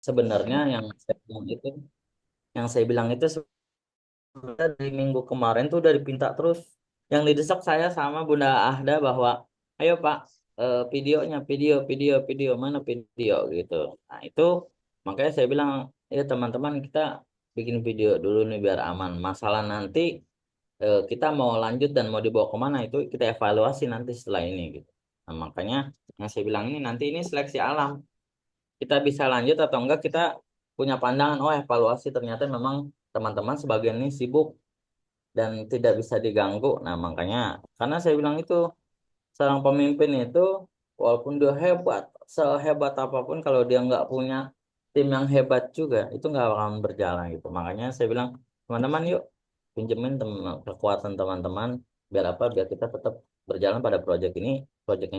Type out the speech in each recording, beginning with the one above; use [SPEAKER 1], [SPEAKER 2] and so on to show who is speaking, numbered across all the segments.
[SPEAKER 1] sebenarnya yang saya bilang itu sebenarnya dari minggu kemarin tuh udah dipinta terus. Yang didesak saya sama Bunda Ahda bahwa ayo Pak, videonya, video mana video gitu. Nah itu makanya saya bilang ya teman-teman, kita bikin video dulu nih biar aman. Masalah nanti kita mau lanjut dan mau dibawa kemana itu kita evaluasi nanti setelah ini gitu. Nah, makanya yang saya bilang ini nanti ini seleksi alam. Kita bisa lanjut atau enggak, kita punya pandangan, oh evaluasi ternyata memang teman-teman sebagian ini sibuk dan tidak bisa diganggu. Nah, makanya karena saya bilang itu seorang pemimpin itu walaupun dia hebat, sehebat apapun kalau dia nggak punya tim yang hebat juga itu nggak akan berjalan gitu. Makanya saya bilang teman-teman yuk pinjemin kekuatan teman-teman biar apa? Biar kita tetap berjalan pada proyek ini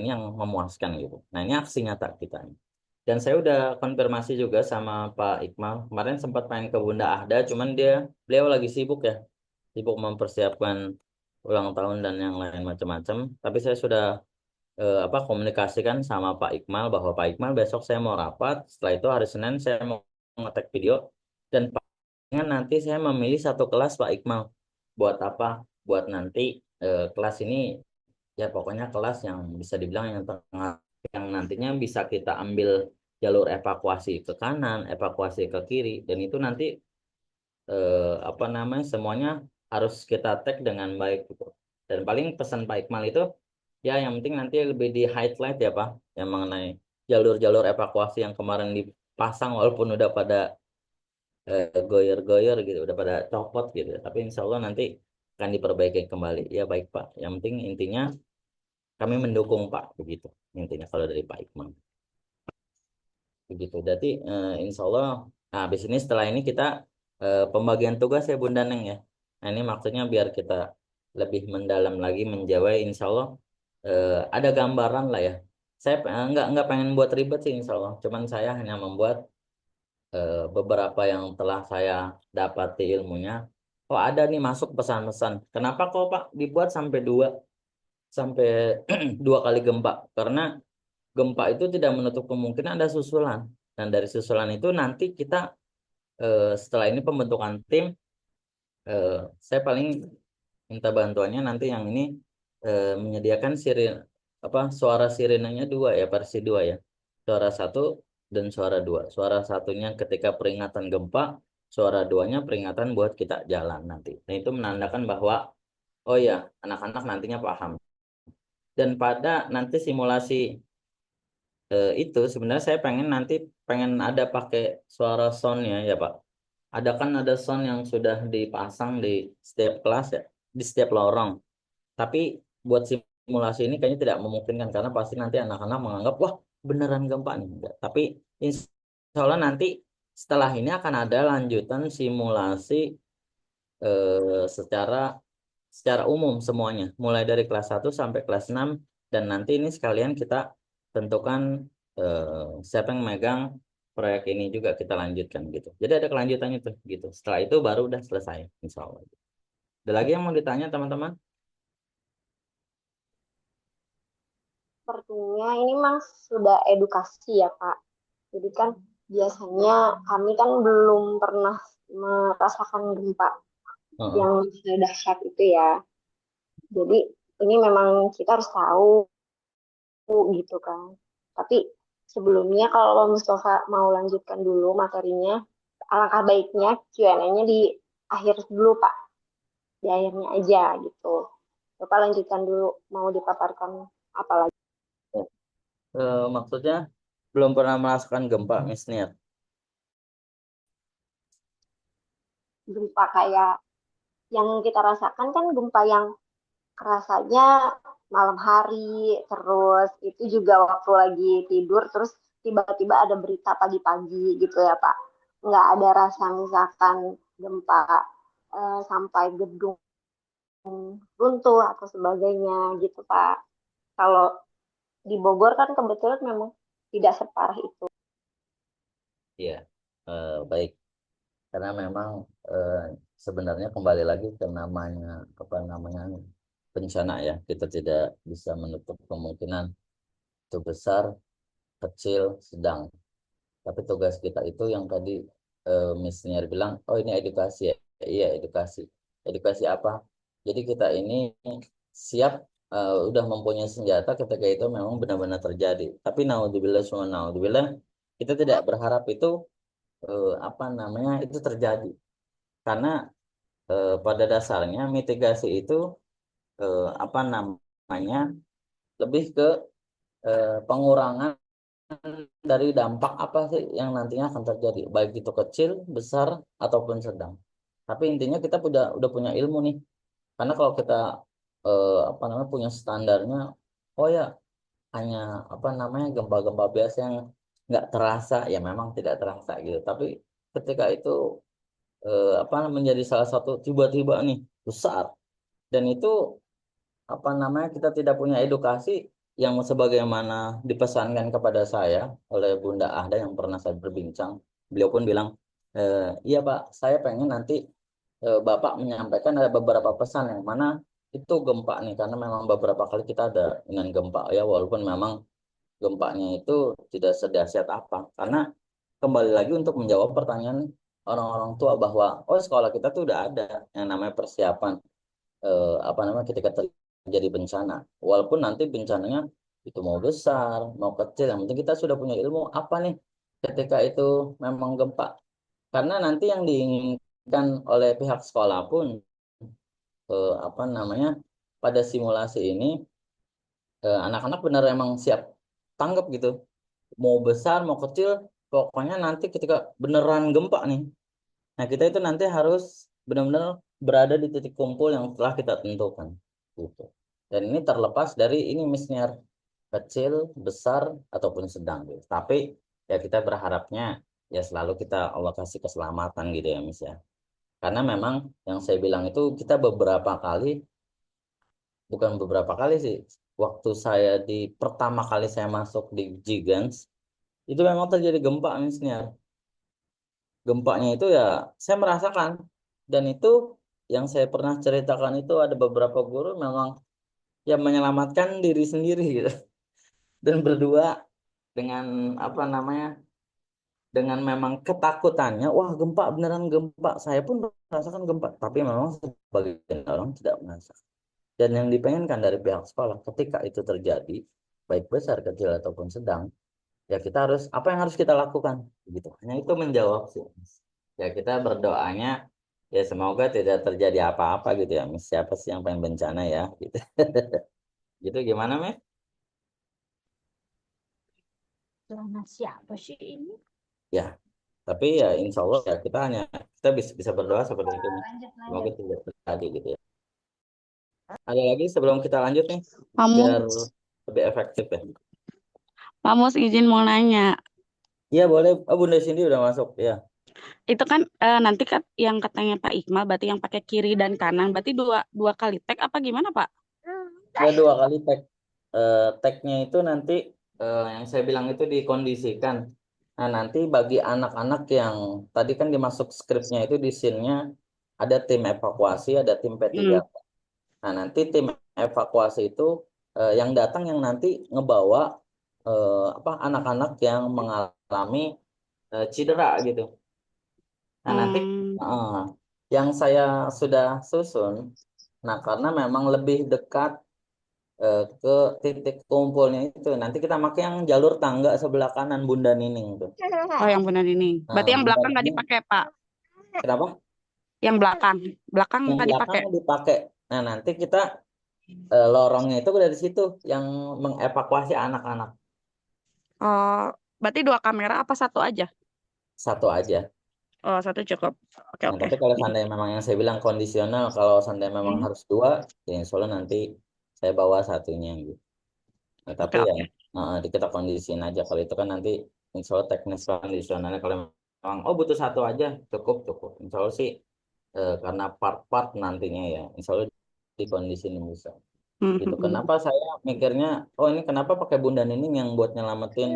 [SPEAKER 1] yang memuaskan gitu. Nah, ini aksi nyata kita. Dan saya udah konfirmasi juga sama Pak Iqmal. Kemarin sempat main ke Bunda Ahda, cuman beliau lagi sibuk ya, sibuk mempersiapkan ulang tahun dan yang lain macam-macam. Tapi saya sudah komunikasikan sama Pak Iqmal bahwa Pak Iqmal besok saya mau rapat. Setelah itu hari Senin saya mau ngetek video dan palingan nanti saya memilih satu kelas Pak Iqmal. Buat apa? Buat nanti kelas ini ya pokoknya kelas yang bisa dibilang yang tengah, yang nantinya bisa kita ambil jalur evakuasi ke kanan, evakuasi ke kiri, dan itu nanti semuanya harus kita tag dengan baik gitu. Dan paling pesan Pak Iqmal itu ya yang penting nanti lebih di highlight ya Pak, yang mengenai jalur-jalur evakuasi yang kemarin dipasang walaupun udah pada goyer-goyer gitu, udah pada copot gitu. Tapi insya Allah nanti akan diperbaiki kembali. Ya baik Pak. Yang penting intinya kami mendukung Pak, begitu intinya kalau dari Pak Iqbal. Begitu. Jadi insya Allah, nah habis ini setelah ini kita pembagian tugas ya Bunda Neng ya. Nah ini maksudnya biar kita lebih mendalam lagi menjawab, insya Allah ada gambaran lah ya. Saya nggak pengen buat ribet sih insya Allah. Cuman saya hanya membuat beberapa yang telah saya dapati ilmunya. Oh ada nih masuk pesan-pesan. Kenapa kok Pak dibuat sampai dua kali gempa? Karena gempa itu tidak menutup kemungkinan ada susulan. Dan dari susulan itu nanti kita setelah ini pembentukan tim, eh, saya paling minta bantuannya nanti yang ini menyediakan suara sirenenya dua ya, versi dua ya. Suara satu dan suara dua. Suara satunya ketika peringatan gempa, suara duanya peringatan buat kita jalan nanti. Dan itu menandakan bahwa oh ya, anak-anak nantinya paham. Dan pada nanti simulasi itu sebenarnya saya pengen ada pakai suara soundnya ya Pak. Ada sound yang sudah dipasang di setiap kelas ya, di setiap lorong. Tapi buat simulasi ini kayaknya tidak memungkinkan karena pasti nanti anak-anak menganggap wah beneran gempa nih. Enggak. Tapi insya Allah nanti setelah ini akan ada lanjutan simulasi secara secara umum semuanya, mulai dari kelas 1 sampai kelas 6 dan nanti ini sekalian kita tentukan siapa yang megang proyek ini juga kita lanjutkan gitu. Jadi ada kelanjutannya tuh gitu. Setelah itu baru udah selesai, insya Allah. Ada lagi yang mau ditanya teman-teman?
[SPEAKER 2] Sepertinya ini Mas sudah edukasi ya Pak. Jadi kan biasanya kami kan belum pernah merasakan gempa
[SPEAKER 1] Heeh.
[SPEAKER 2] yang dahsyat itu ya. Jadi ini memang kita harus tahu gitu kan. Tapi sebelumnya kalau Mustafa mau lanjutkan dulu materinya, alangkah baiknya Q&A-nya di akhir dulu Pak, di akhirnya aja gitu. Bapak lanjutkan dulu, mau dipaparkan apa lagi?
[SPEAKER 1] Maksudnya belum pernah merasakan gempa, Miss Niat.
[SPEAKER 2] Gempa kayak yang kita rasakan kan gempa yang kerasanya malam hari, terus itu juga waktu lagi tidur, terus tiba-tiba ada berita pagi-pagi gitu ya Pak. Nggak ada rasa misalkan gempa sampai gedung runtuh atau sebagainya gitu Pak. Kalau di Bogor kan kebetulan memang tidak separah itu.
[SPEAKER 1] Iya, baik. Karena memang eh, sebenarnya kembali lagi ke namanya apa namanya bencana ya. Kita tidak bisa menutup kemungkinan itu besar, kecil, sedang. Tapi tugas kita itu yang tadi Miss Niar bilang, oh ini edukasi ya. Iya, edukasi. Edukasi apa? Jadi kita ini siap, udah mempunyai senjata ketika itu memang benar-benar terjadi. Tapi naudzubillah semua naudzubillah, kita tidak berharap itu apa namanya itu terjadi. Karena pada dasarnya mitigasi itu apa namanya lebih ke pengurangan dari dampak apa sih yang nantinya akan terjadi, baik itu kecil, besar, ataupun sedang. Tapi intinya kita udah punya ilmu nih. Karena kalau kita apa namanya punya standarnya, oh ya hanya apa namanya gempa-gempa biasa yang nggak terasa, ya memang tidak terasa gitu. Tapi ketika itu apa menjadi salah satu tiba-tiba nih besar, dan itu apa namanya kita tidak punya edukasi yang sebagaimana dipesankan kepada saya oleh Bunda Ahda yang pernah saya berbincang. Beliau pun bilang, iya Pak, saya pengen nanti Bapak menyampaikan ada beberapa pesan yang mana itu gempa nih, karena memang beberapa kali kita ada dengan gempa ya, walaupun memang gempanya itu tidak sedahsyat apa. Karena kembali lagi untuk menjawab pertanyaan orang-orang tua bahwa oh sekolah kita tuh udah ada yang namanya persiapan apa namanya ketika terjadi bencana. Walaupun nanti bencananya itu mau besar, mau kecil, yang penting kita sudah punya ilmu apa nih ketika itu memang gempa. Karena nanti yang diinginkan oleh pihak sekolah pun apa namanya pada simulasi ini anak-anak benar emang siap tanggap gitu. Mau besar, mau kecil, pokoknya nanti ketika beneran gempa nih, nah kita itu nanti harus benar-benar berada di titik kumpul yang telah kita tentukan, gitu. Dan ini terlepas dari ini misalnya kecil, besar, ataupun sedang, gitu. Tapi ya kita berharapnya ya selalu kita Allah kasih keselamatan gitu ya Miss ya. Karena memang yang saya bilang itu kita beberapa kali, bukan beberapa kali sih, waktu saya di pertama kali saya masuk di Gigants, itu memang terjadi gempa misalnya. Gempanya itu ya saya merasakan, dan itu yang saya pernah ceritakan itu ada beberapa guru memang yang menyelamatkan diri sendiri gitu dan berdua dengan apa namanya dengan memang ketakutannya wah gempa beneran gempa, saya pun merasakan gempa tapi memang sebagian orang tidak merasa. Dan yang dipengenkan dari pihak sekolah ketika itu terjadi baik besar kecil ataupun sedang, ya kita harus apa yang harus kita lakukan gitu, hanya itu menjawab sih. Ya kita berdoanya ya semoga tidak terjadi apa-apa gitu ya Miss. Siapa sih yang pengen bencana ya gitu. Gitu gimana Miss?
[SPEAKER 2] Celana siapa sih ini?
[SPEAKER 1] Ya tapi ya insya Allah ya kita hanya kita bisa berdoa seperti itu Miss.
[SPEAKER 2] Lanjut,
[SPEAKER 1] Semoga
[SPEAKER 2] lanjut.
[SPEAKER 1] tidak terjadi gitu ya. Ada lagi sebelum kita lanjut nih biar
[SPEAKER 3] Kamus,
[SPEAKER 1] lebih efektif ya.
[SPEAKER 3] Kamus izin mau nanya.
[SPEAKER 1] Iya boleh. Oh Bunda Cindy udah masuk ya.
[SPEAKER 3] Itu kan nanti kan yang katanya Pak Iqmal berarti yang pakai kiri dan kanan berarti dua dua kali tag apa gimana Pak?
[SPEAKER 1] Ya dua kali tag. Tagnya itu nanti yang saya bilang itu dikondisikan. Nah, nanti bagi anak-anak yang tadi kan dimasuk skripnya itu di scene-nya ada tim evakuasi, ada tim P3.
[SPEAKER 3] Hmm.
[SPEAKER 1] Nah, nanti tim evakuasi itu yang datang yang nanti ngebawa apa anak-anak yang mengalami cedera gitu. Nah, nanti
[SPEAKER 3] Hmm.
[SPEAKER 1] eh, yang saya sudah susun, nah karena memang lebih dekat ke titik kumpulnya itu, nanti kita pakai yang jalur tangga sebelah kanan Bunda Nining tuh.
[SPEAKER 3] Oh yang benar ini.
[SPEAKER 1] Nah,
[SPEAKER 3] Berarti yang
[SPEAKER 1] Bunda
[SPEAKER 3] belakang nggak
[SPEAKER 1] Nining,
[SPEAKER 3] dipakai Pak?
[SPEAKER 1] kenapa?
[SPEAKER 3] Yang belakang, belakang
[SPEAKER 1] Yang
[SPEAKER 3] nggak
[SPEAKER 1] belakang
[SPEAKER 3] dipakai.
[SPEAKER 1] dipakai. Nah, nanti kita lorongnya itu dari situ yang mengevakuasi anak-anak
[SPEAKER 3] Oh berarti dua kamera apa satu aja?
[SPEAKER 1] satu aja.
[SPEAKER 3] Oh satu cukup. Oke
[SPEAKER 1] Nah,
[SPEAKER 3] oke.
[SPEAKER 1] tapi kalau seandainya memang yang saya bilang kondisional, kalau seandainya memang
[SPEAKER 3] Hmm.
[SPEAKER 1] harus dua, ya insya Allah nanti saya bawa satunya gitu. Nah, tapi
[SPEAKER 3] Oke
[SPEAKER 1] ya
[SPEAKER 3] oke.
[SPEAKER 1] kita kondisiin aja. Kalau itu kan nanti insya Allah teknis kondisionalnya kalau memang oh butuh satu aja cukup cukup. Insya Allah sih karena part-part nantinya ya insya Allah dikondisiin bisa.
[SPEAKER 3] Hmm,
[SPEAKER 1] Gitu.
[SPEAKER 3] hmm, hmm.
[SPEAKER 1] Kenapa saya mikirnya oh ini kenapa pakai Bunda Nining yang buat nyelamatin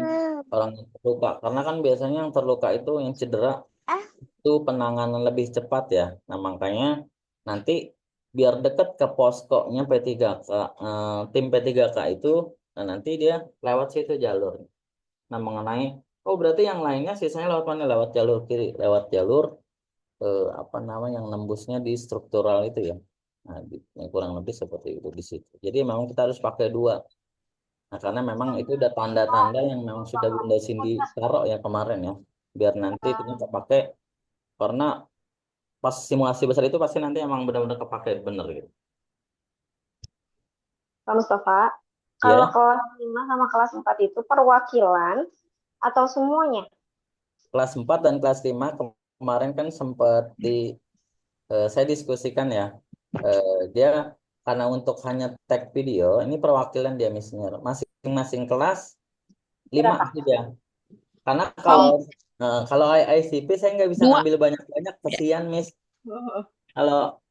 [SPEAKER 1] orang yang terluka? Karena kan biasanya yang terluka itu yang cedera itu penanganan lebih cepat ya. Nah, makanya nanti biar deket ke poskonya P3K, tim P3K itu, nah nanti dia lewat situ jalur. Nah, mengenai Oh, berarti yang lainnya sisanya lewat mana? Lewat jalur kiri, lewat jalur apa namanya yang nembusnya di struktural itu ya. Nah, yang kurang lebih seperti itu di situ. Jadi memang kita harus pakai dua. Nah, karena memang itu udah tanda-tanda yang memang sudah Bunda Cindy taruh ya kemarin ya. Biar nanti itu kepake karena pas simulasi besar itu pasti nanti emang benar-benar kepake bener gitu.
[SPEAKER 2] Pak Mustafa, kalau
[SPEAKER 1] Ya,
[SPEAKER 2] kelas 5 sama kelas 4 itu perwakilan atau semuanya?
[SPEAKER 1] kelas 4 dan kelas 5 kemarin kan sempat saya diskusikan ya. Dia karena untuk hanya tag video, ini perwakilan dia misalnya masing-masing kelas 5
[SPEAKER 2] Berapa?
[SPEAKER 1] aja. Karena kalau
[SPEAKER 3] Om,
[SPEAKER 1] kalau IICP saya nggak bisa
[SPEAKER 3] dua.
[SPEAKER 1] ngambil banyak-banyak, kesian Miss. Kalau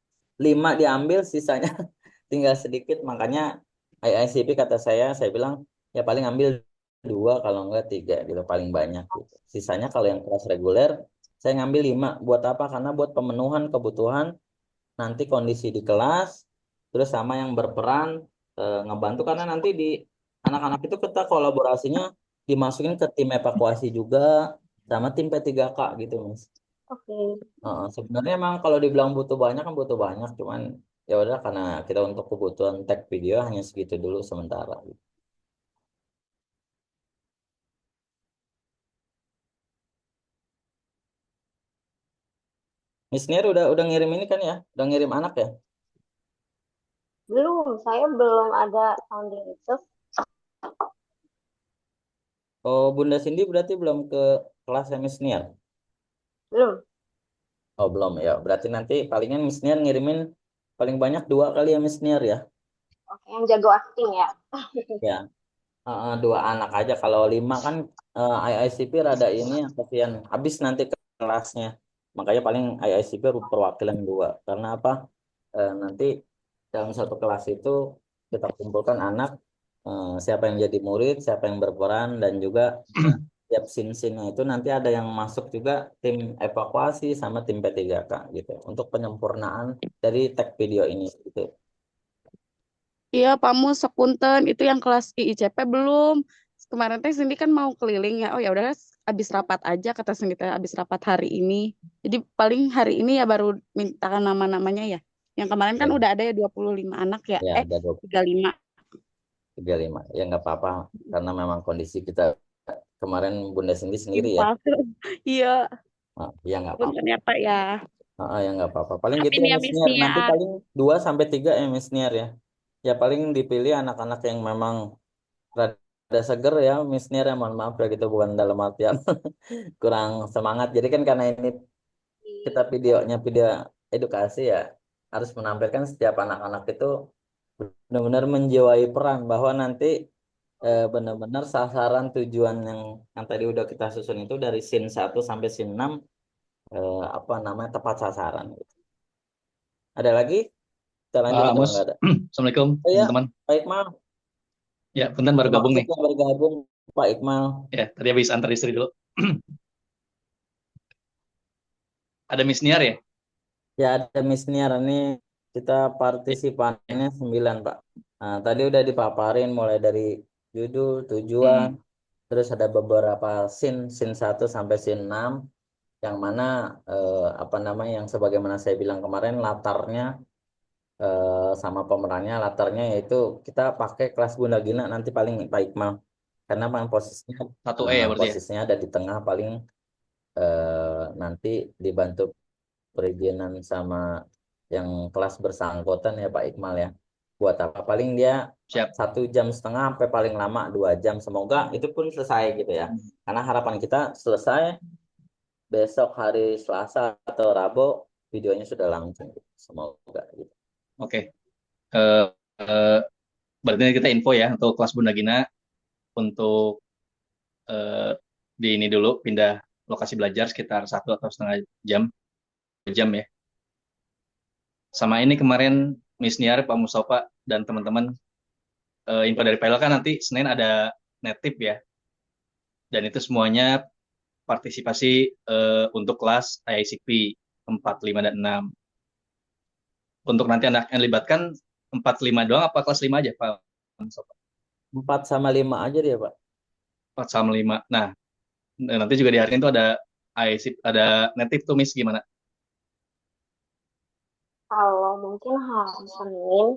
[SPEAKER 1] 5 diambil, sisanya tinggal sedikit. Makanya IICP kata saya bilang ya paling ambil 2 kalau enggak 3 gitu paling banyak gitu. Sisanya kalau yang kelas reguler saya ngambil 5. Buat apa? Karena buat pemenuhan kebutuhan nanti kondisi di kelas, terus sama yang berperan ngebantu karena nanti di anak-anak itu kita kolaborasinya dimasukin ke tim evakuasi juga sama tim P3K gitu Mas.
[SPEAKER 2] Oke.
[SPEAKER 1] Sebenarnya emang kalau dibilang butuh banyak kan butuh banyak, cuman ya udah karena kita untuk kebutuhan tag video hanya segitu dulu sementara. Miss Nier udah ngirim ini kan ya, udah ngirim anak ya.
[SPEAKER 2] Belum, saya belum ada sounding itu.
[SPEAKER 1] Oh Bunda Cindy berarti belum ke kelas Miss Nier.
[SPEAKER 2] Belum.
[SPEAKER 1] Oh belum ya, berarti nanti palingan Miss Nier ngirimin paling banyak 2 kali ya Miss Nier ya.
[SPEAKER 2] Oke, yang jago acting ya.
[SPEAKER 1] Ya, 2 anak aja. Kalau 5 kan IICP rada ini yang kasihan habis nanti ke kelasnya. Makanya paling IICP perwakilan 2. Karena apa? Nanti dalam satu kelas itu kita kumpulkan anak, siapa yang jadi murid, siapa yang berperan, dan juga tiap scene-scene itu nanti ada yang masuk juga tim evakuasi sama tim P3K gitu untuk penyempurnaan dari tag video ini gitu.
[SPEAKER 3] Iya, Pamu sepunten itu yang kelas IICP belum. Kemarin teh Cindy kan mau keliling ya. Oh ya udah habis rapat aja kata Cindy teh habis rapat hari ini. Jadi paling hari ini ya baru mintakan nama-namanya ya. Yang kemarin kan
[SPEAKER 1] Ya,
[SPEAKER 3] udah ada ya 25 anak ya.
[SPEAKER 1] ya ada
[SPEAKER 3] 35.
[SPEAKER 1] 35 ya nggak apa-apa karena memang kondisi kita kemarin Bunda Cindy sendiri ya.
[SPEAKER 3] Infal. Iya,
[SPEAKER 1] Ya nggak
[SPEAKER 3] punten
[SPEAKER 1] apa-apa.
[SPEAKER 3] ya Pak ya.
[SPEAKER 1] Ya nggak apa-apa paling gitu
[SPEAKER 3] Maafin
[SPEAKER 1] ya
[SPEAKER 3] ya
[SPEAKER 1] Miss
[SPEAKER 3] Miss
[SPEAKER 1] Niar
[SPEAKER 3] Nia.
[SPEAKER 1] nanti paling 2 sampai 3 ya Miss Niar ya. Ya paling dipilih anak-anak yang memang rada seger ya Miss Niar ya, mohon maaf ya gitu bukan dalam artian kurang semangat jadi kan karena ini kita videonya video edukasi ya harus menampilkan setiap anak-anak itu benar-benar menjiwai peran bahwa nanti benar-benar sasaran tujuan yang tadi udah kita susun itu dari scene 1 sampai scene 6 apa namanya tepat sasaran gitu. Ada lagi? Kita lanjut
[SPEAKER 4] Pak
[SPEAKER 1] atau
[SPEAKER 4] Amos,
[SPEAKER 1] enggak ada?
[SPEAKER 4] Assalamualaikum
[SPEAKER 1] Oh ya,
[SPEAKER 4] teman-teman.
[SPEAKER 1] Pak Iqmal.
[SPEAKER 4] Ya, punten baru
[SPEAKER 1] Terima
[SPEAKER 4] gabung
[SPEAKER 1] kasih
[SPEAKER 4] nih.
[SPEAKER 1] telah bergabung, Pak Iqmal.
[SPEAKER 4] Ya, tadi habis antar istri dulu. Ada Miss Niar ya?
[SPEAKER 1] Ya ada Miss Niar ini kita
[SPEAKER 4] Ya.
[SPEAKER 1] partisipannya 9 Pak. Nah, tadi udah dipaparin mulai dari judul, tujuan,
[SPEAKER 4] Hmm,
[SPEAKER 1] terus ada beberapa scene 1 sampai scene 6 yang mana apa namanya yang sebagaimana saya bilang kemarin latarnya sama pemerannya latarnya yaitu kita pakai kelas Guna Gina nanti paling Pak Iqmal karena memang posisinya
[SPEAKER 4] 1E ya berarti ya?
[SPEAKER 1] posisinya ada di tengah paling nanti dibantu perizinan sama yang kelas bersangkutan ya Pak Iqmal ya buat apa paling dia
[SPEAKER 4] Siap.
[SPEAKER 1] 1 jam setengah sampai paling lama 2 jam semoga itu pun selesai gitu ya
[SPEAKER 4] Hmm,
[SPEAKER 1] karena harapan kita selesai besok hari Selasa atau Rabu videonya sudah langsung semoga gitu.
[SPEAKER 4] Oke. Eh, eh, Berarti kita info ya untuk kelas Bunda Gina untuk eh, di ini dulu pindah lokasi belajar sekitar 1 atau setengah jam, 2 jam ya. Sama ini kemarin Miss Niar, Pak Mustafa dan teman-teman info dari PL kan nanti Senin ada netip ya. Dan itu semuanya partisipasi untuk kelas IICP 4, 5, dan 6. Untuk nanti anak yang libatkan 4, 5 doang apa kelas 5 aja, Pak?
[SPEAKER 1] 4 sama 5 aja dia Pak.
[SPEAKER 4] 4 sama 5. Nah, Dan nanti juga di hari itu ada IC, ada native tuh Miss gimana?
[SPEAKER 2] Kalau mungkin hari Senin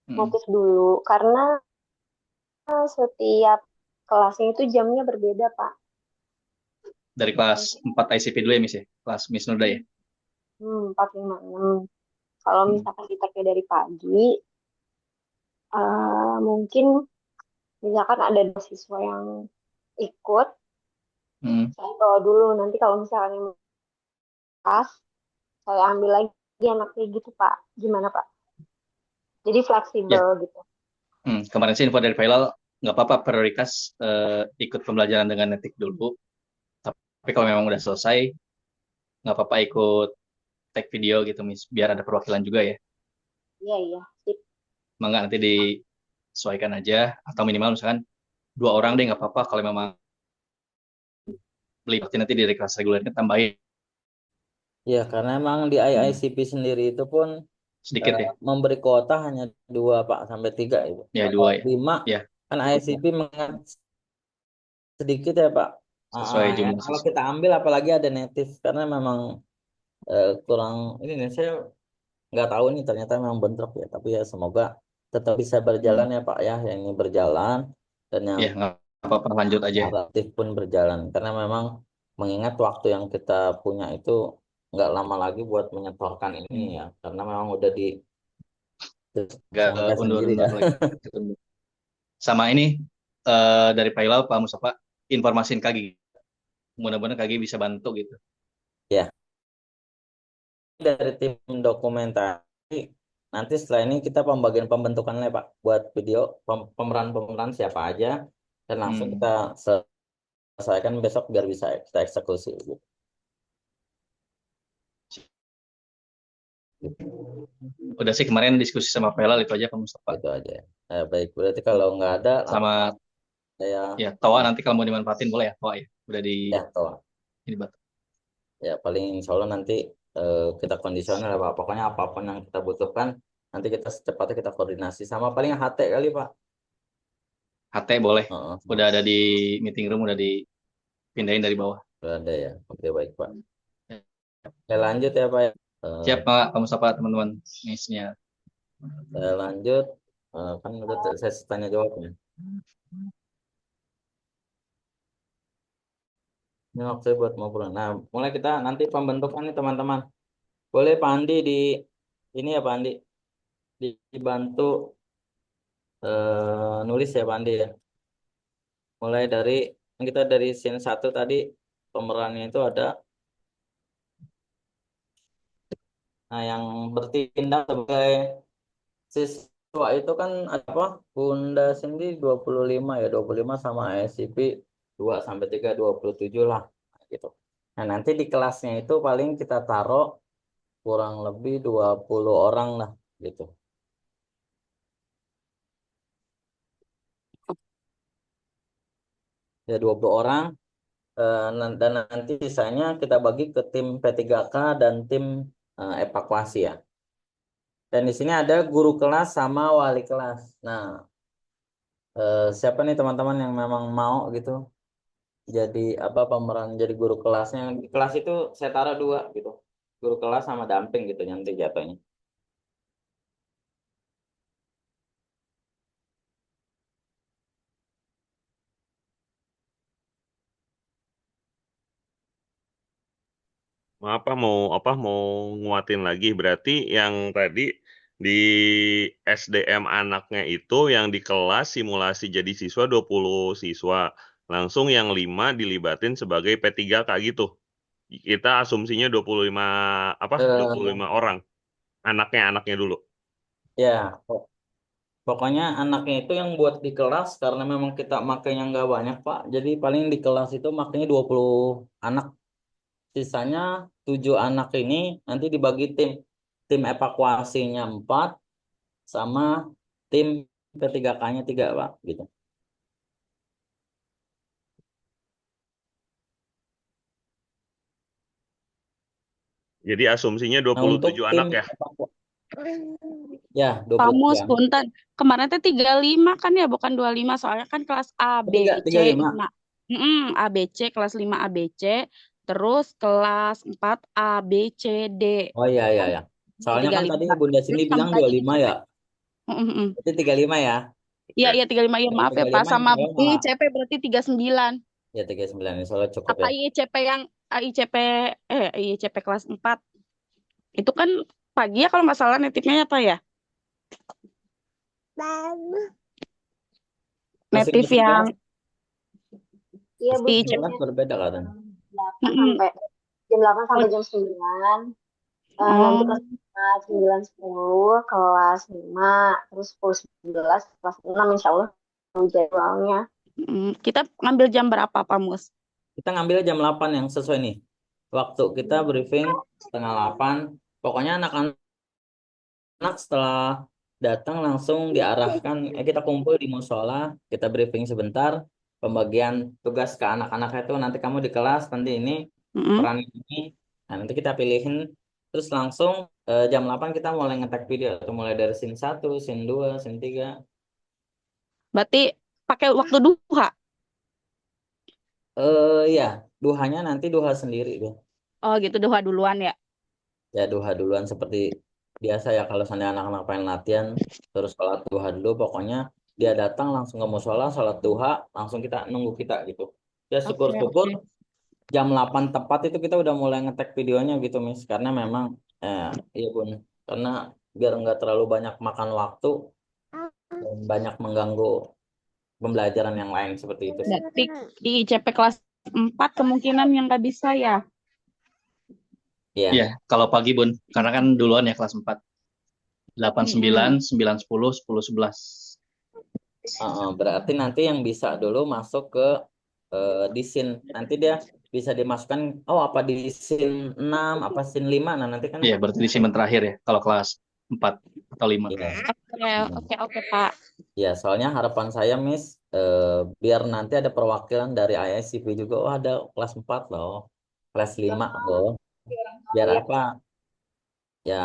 [SPEAKER 4] Mm.
[SPEAKER 2] notif dulu karena setiap kelasnya itu jamnya berbeda, Pak.
[SPEAKER 4] Dari kelas 4 ICP dulu ya Miss ya, kelas Miss Nuda ya.
[SPEAKER 2] 4, 5, 6. Kalau
[SPEAKER 4] Mm.
[SPEAKER 2] misalkan kita kayak dari pagi, mungkin misalkan ada dua siswa yang ikut,
[SPEAKER 4] Mm.
[SPEAKER 2] saya bawa dulu. Nanti kalau misalkan yang pas, saya ambil lagi anaknya gitu, Pak. Gimana, Pak? Jadi
[SPEAKER 4] Ya,
[SPEAKER 2] fleksibel gitu.
[SPEAKER 4] kemarin sih info dari Failal nggak apa-apa prioritas ikut pembelajaran dengan netik dulu. Tapi kalau memang udah selesai, nggak apa-apa ikut tag video gitu, Miss, biar ada perwakilan juga ya.
[SPEAKER 2] Iya, iya. Sip.
[SPEAKER 4] Mangga nanti disesuaikan aja, atau minimal misalkan 2 orang deh nggak apa-apa. Kalau memang libatnya nanti dari kelas regulernya tambahin
[SPEAKER 1] Ya, karena emang di IICP sendiri itu pun
[SPEAKER 4] sedikit ya.
[SPEAKER 1] memberi kuota hanya 2 Pak sampai 3 itu.
[SPEAKER 4] Ya
[SPEAKER 1] Kalau
[SPEAKER 4] 2 ya.
[SPEAKER 1] 5
[SPEAKER 4] Ya,
[SPEAKER 1] kan IICP mengat sedikit ya Pak.
[SPEAKER 4] sesuai
[SPEAKER 1] Ya,
[SPEAKER 4] jumlah
[SPEAKER 1] kalau
[SPEAKER 4] siswa.
[SPEAKER 1] kita ambil apalagi ada native karena memang kurang ini nih saya nggak tahu nih ternyata memang bentrok ya. Tapi ya semoga tetap bisa berjalan
[SPEAKER 4] Hmm.
[SPEAKER 1] ya Pak ya. Yang ini berjalan dan yang
[SPEAKER 4] Ya, nggak apa-apa lanjut aja.
[SPEAKER 1] adaptif pun berjalan karena memang mengingat waktu yang kita punya itu nggak lama lagi buat menyetorkan ini
[SPEAKER 4] Hmm.
[SPEAKER 1] ya karena memang udah di
[SPEAKER 4] Nggak
[SPEAKER 1] sampai sendiri ya.
[SPEAKER 4] undur-undur lagi. Sama ini dari Pailal Pak Mustafa informasin Kagi. Mudah-mudahan Kagi bisa bantu gitu.
[SPEAKER 1] Ya, dari tim dokumentasi nanti setelah ini kita pembagian pembentukannya Pak buat video pemeran-pemeran siapa aja dan langsung
[SPEAKER 4] Hmm.
[SPEAKER 1] kita selesaikan besok biar bisa kita eksekusi gitu.
[SPEAKER 4] Udah sih kemarin diskusi sama Pailal itu aja Pak Mustafa.
[SPEAKER 1] Gitu aja. Baik, berarti kalau nggak ada langsung
[SPEAKER 4] Sama
[SPEAKER 1] saya
[SPEAKER 4] ya Toa nanti kalau mau dimanfaatin boleh ya Toa ya. Udah di
[SPEAKER 1] ya toh.
[SPEAKER 4] ini Batu.
[SPEAKER 1] Ya paling insya Allah nanti kita kondisional ya Pak. Pokoknya apapun yang kita butuhkan nanti kita secepatnya kita koordinasi sama paling HT kali Pak.
[SPEAKER 4] HT boleh.
[SPEAKER 1] Heeh,
[SPEAKER 4] Udah ada di meeting room, udah dipindahin dari bawah.
[SPEAKER 1] udah ada ya. Oke baik Pak.
[SPEAKER 4] Ya.
[SPEAKER 1] Oke, lanjut ya Pak.
[SPEAKER 4] Siap Pak, Pak Mustafa teman-teman. Miss-nya.
[SPEAKER 1] Saya lanjut. Kan udah saya tanya jawabnya. Ini waktu buat mau pulang. Nah, mulai kita nanti pembentukan nih teman-teman. Boleh Pak Andi di ini ya Pak Andi dibantu nulis ya Pak Andi ya. Mulai dari kita dari scene 1 tadi pemerannya itu ada. Nah, yang bertindak sebagai siswa itu kan ada apa? Bunda Cindy 25 ya, 25 sama SCP 2 sampai 3 27 lah gitu. Nah, nanti di kelasnya itu paling kita taruh kurang lebih 20 orang lah gitu. Ya 20 orang dan nanti sisanya kita bagi ke tim P3K dan tim evakuasi ya. Dan di sini ada guru kelas sama wali kelas. Nah, siapa nih teman-teman yang memang mau gitu jadi apa pemeran jadi guru kelasnya? Di kelas itu saya taruh 2 gitu. Guru kelas sama damping gitu nanti jatuhnya.
[SPEAKER 5] Mau nguatin lagi berarti yang tadi di SDM anaknya itu yang di kelas simulasi jadi siswa 20 siswa. Langsung yang 5 dilibatin sebagai P3K gitu. Kita asumsinya 25
[SPEAKER 1] Eh,
[SPEAKER 5] 25 orang. Anaknya dulu.
[SPEAKER 1] ya, pokoknya anaknya itu yang buat di kelas karena memang kita makainya nggak banyak Pak. Jadi paling di kelas itu makanya 20 anak. Sisanya 7 anak ini nanti dibagi tim. Tim evakuasinya 4 sama tim P3K-nya 3 Pak gitu.
[SPEAKER 5] Jadi asumsinya
[SPEAKER 1] Nah, untuk
[SPEAKER 5] 27
[SPEAKER 1] tim
[SPEAKER 5] anak ya.
[SPEAKER 1] ya
[SPEAKER 3] Pamus
[SPEAKER 1] 23.
[SPEAKER 3] punten. Kemarin teh 35 kan ya, bukan 25 soalnya kan kelas A, B,
[SPEAKER 1] Tiga,
[SPEAKER 3] C,
[SPEAKER 1] 35.
[SPEAKER 3] 5. ABC, kelas 5 ABC, terus kelas 4 ABCD.
[SPEAKER 1] Oh iya iya
[SPEAKER 3] Kan
[SPEAKER 1] ya. Soalnya kan tadi
[SPEAKER 3] 35.
[SPEAKER 1] Bunda
[SPEAKER 3] Terus
[SPEAKER 1] Cindy
[SPEAKER 3] sama
[SPEAKER 1] bilang
[SPEAKER 3] tadi
[SPEAKER 1] 25
[SPEAKER 3] ICP.
[SPEAKER 1] ya.
[SPEAKER 3] Mm-mm.
[SPEAKER 1] Itu 35 ya.
[SPEAKER 3] Iya,
[SPEAKER 5] Oke.
[SPEAKER 3] iya 35. Ya,
[SPEAKER 1] Kalau
[SPEAKER 3] maaf ya, Pak.
[SPEAKER 1] 35
[SPEAKER 3] Sama
[SPEAKER 1] insya Allah malah
[SPEAKER 3] ICP berarti 39.
[SPEAKER 1] ya 39 insya Allah cukup
[SPEAKER 3] Apa
[SPEAKER 1] ya.
[SPEAKER 3] ICP yang ICP ICP kelas 4 itu kan pagi ya kalau nggak salah netiknya apa ya? Netif
[SPEAKER 1] Masing-masing
[SPEAKER 3] yang
[SPEAKER 1] kelas,
[SPEAKER 2] Iya Bu,
[SPEAKER 3] ICP.
[SPEAKER 1] masing-masing kelas
[SPEAKER 2] sebenarnya
[SPEAKER 1] berbeda katanya.
[SPEAKER 2] 8
[SPEAKER 3] Mm-mm.
[SPEAKER 2] sampai jam 8
[SPEAKER 3] Oh,
[SPEAKER 2] sampai jam 9. Nanti
[SPEAKER 3] oh,
[SPEAKER 2] kelas 4, 9, 10, kelas 5, terus 10, 11, kelas 6 insya Allah jadwalnya.
[SPEAKER 3] Kita ngambil jam berapa, Pak Mus?
[SPEAKER 1] Kita ngambil jam 8 yang sesuai nih. Waktu kita briefing setengah 8. Pokoknya anak-anak setelah datang langsung diarahkan, kita kumpul di musola, kita briefing sebentar, pembagian tugas ke anak-anak itu nanti kamu di kelas, nanti ini
[SPEAKER 3] Mm-mm.
[SPEAKER 1] peran ini, nah nanti kita pilihin, terus langsung jam 8 kita mulai ngetek video, atau mulai dari scene 1, scene 2, scene 3.
[SPEAKER 3] Berarti pakai waktu duha.
[SPEAKER 1] Ya, duhanya nanti duha sendiri deh.
[SPEAKER 3] Oh gitu, duha duluan ya.
[SPEAKER 1] Ya duha duluan seperti biasa ya kalau seandainya anak-anak pengen latihan terus sholat duha dulu pokoknya dia datang langsung ke musola sholat duha langsung kita nunggu kita gitu ya
[SPEAKER 3] Oke,
[SPEAKER 1] syukur-syukur
[SPEAKER 3] oke.
[SPEAKER 1] jam 8 tepat itu kita udah mulai ngetek videonya gitu Miss karena memang iya Bun karena biar nggak terlalu banyak makan waktu dan banyak mengganggu pembelajaran yang lain seperti itu sih
[SPEAKER 3] Berarti di ICP kelas 4 kemungkinan yang nggak bisa ya.
[SPEAKER 1] ya.
[SPEAKER 4] Iya, kalau pagi Bun, karena kan duluan ya kelas 4. 8, 9,
[SPEAKER 3] Mm-mm.
[SPEAKER 4] 9, 10, 10, 11.
[SPEAKER 1] Berarti nanti yang bisa dulu masuk ke di scene nanti dia bisa dimasukkan oh apa di scene 6 apa scene 5 nah nanti kan
[SPEAKER 4] Iya, berarti di segmen terakhir ya, kalau kelas 4 atau 5.
[SPEAKER 1] ya
[SPEAKER 3] Oke, oke, oke, Pak.
[SPEAKER 1] ya soalnya harapan saya Miss eh, biar nanti ada perwakilan dari ISCP juga oh ada kelas 4 loh kelas 5 loh biar
[SPEAKER 2] Iya.
[SPEAKER 1] apa ya